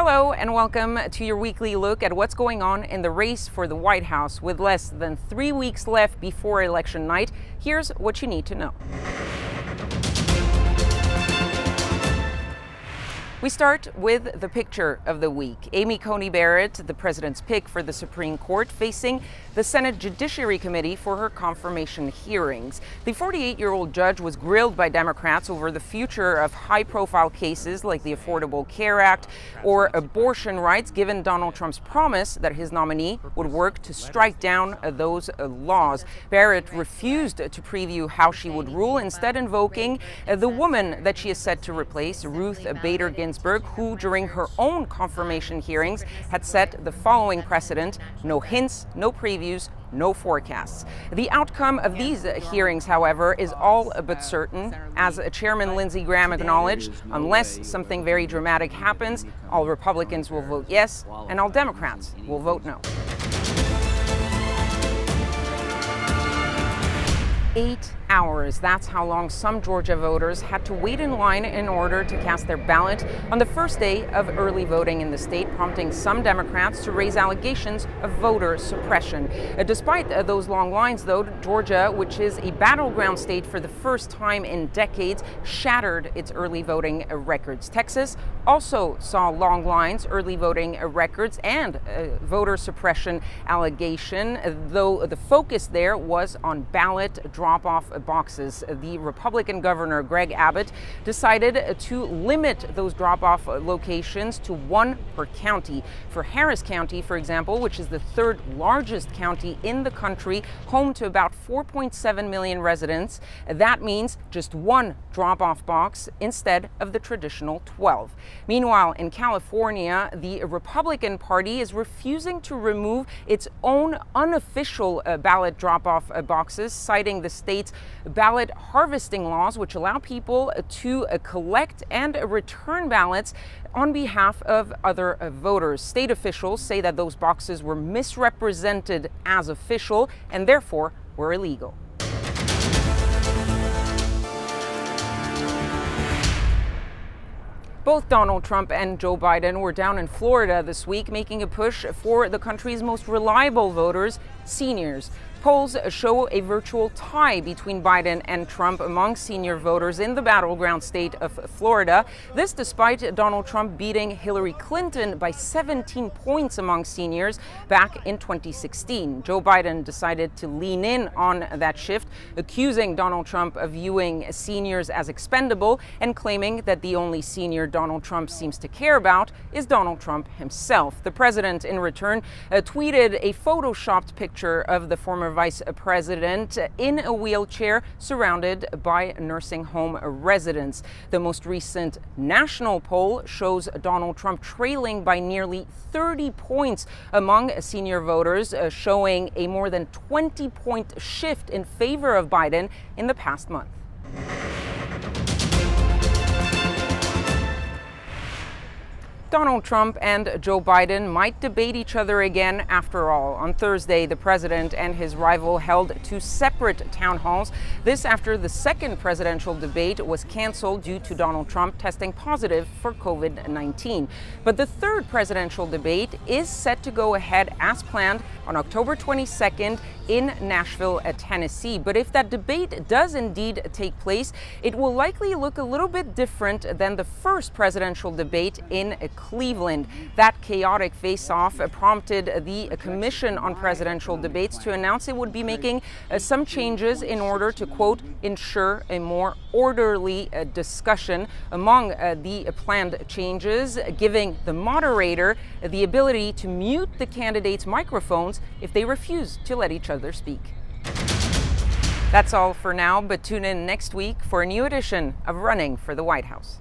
Hello and welcome to your weekly look at what's going on in the race for the White House. With less than 3 weeks left before election night, here's what you need to know. We start with the picture of the week. Amy Coney Barrett, the president's pick for the Supreme Court, facing the Senate Judiciary Committee for her confirmation hearings. The 48-year-old judge was grilled by Democrats over the future of high-profile cases like the Affordable Care Act or abortion rights, given Donald Trump's promise that his nominee would work to strike down those laws. Barrett refused to preview how she would rule, instead invoking the woman that she is set to replace, Ruth Bader Ginsburg, who during her own confirmation hearings had set the following precedent: no hints, no previews, no forecasts. The outcome of these hearings, however, is all but certain. As Chairman Lindsey Graham acknowledged, unless something very dramatic happens, all Republicans will vote yes and all Democrats will vote no. 8 hours. That's how long some Georgia voters had to wait in line in order to cast their ballot on the first day of early voting in the state, prompting some Democrats to raise allegations of voter suppression. Despite those long lines, though, Georgia, which is a battleground state for the first time in decades, shattered its early voting records. Texas also saw long lines, early voting records, and voter suppression allegation, though the focus there was on ballot drop-off boxes. The Republican governor, Greg Abbott, decided to limit those drop-off locations to one per county. For Harris County, for example, which is the third largest county in the country, home to about 4.7 million residents, that means just one drop-off box instead of the traditional 12. Meanwhile, in California, the Republican Party is refusing to remove its own unofficial ballot drop-off boxes, citing the state's ballot harvesting laws, which allow people to collect and return ballots on behalf of other voters. State officials say that those boxes were misrepresented as official and therefore were illegal. Both Donald Trump and Joe Biden were down in Florida this week, making a push for the country's most reliable voters, seniors. Polls show a virtual tie between Biden and Trump among senior voters in the battleground state of Florida. This despite Donald Trump beating Hillary Clinton by 17 points among seniors back in 2016. Joe Biden decided to lean in on that shift, accusing Donald Trump of viewing seniors as expendable and claiming that the only senior Donald Trump seems to care about is Donald Trump himself. The president, in return, tweeted a photoshopped picture of the former vice president in a wheelchair surrounded by nursing home residents. The most recent national poll shows Donald Trump trailing by nearly 30 points among senior voters, showing a more than 20-point shift in favor of Biden in the past month. Donald Trump and Joe Biden might debate each other again after all. On Thursday, the president and his rival held two separate town halls. This after the second presidential debate was canceled due to Donald Trump testing positive for COVID-19. But the third presidential debate is set to go ahead as planned on October 22nd in Nashville, Tennessee. But if that debate does indeed take place, it will likely look a little bit different than the first presidential debate in Cleveland. That chaotic face-off prompted the Commission on Presidential Debates to announce it would be making some changes in order to, quote, ensure a more orderly discussion. Among the planned changes, giving the moderator the ability to mute the candidates' microphones if they refuse to let each other speak. That's all for now, but tune in next week for a new edition of Running for the White House.